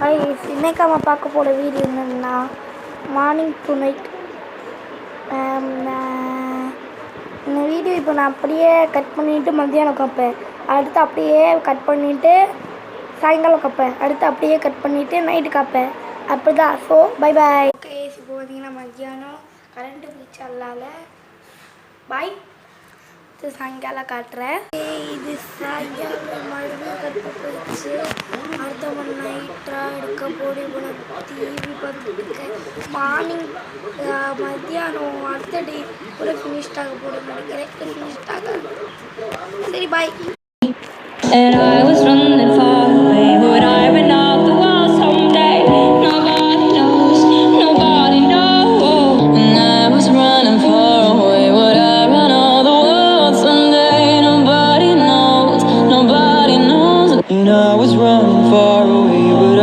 இன்னைக்கு நம்ம பார்க்க போகிற வீடியோ என்னென்னா மார்னிங் டு நைட். இந்த வீடியோ இப்போ நான் அப்படியே கட் பண்ணிவிட்டு மத்தியானம் பார்ப்பேன், அடுத்து அப்படியே கட் பண்ணிவிட்டு சாயங்காலம் பார்ப்பேன், அடுத்து அப்படியே கட் பண்ணிவிட்டு நைட்டு பார்ப்பேன். அப்படி தான். So bye bye. ஓகே, இப்போ பார்த்தீங்கன்னா மத்தியானம் கரண்ட்டு போயிடுச்சால பாய். சாயங்காலம் காட்டுறேன். இது சாயங்காலம் மறுபடியும் கட்டு போயிடுச்சு. அடுத்த மணி நைட்டாக எடுக்க போடி போன டிவி பார்த்துருக்கேன். மார்னிங் மத்தியானம் அடுத்த டே கூட ஃபினிஷ்டாக போட நினைக்கிறேன். ஃபினிஷ்டாக. சரி பாய்.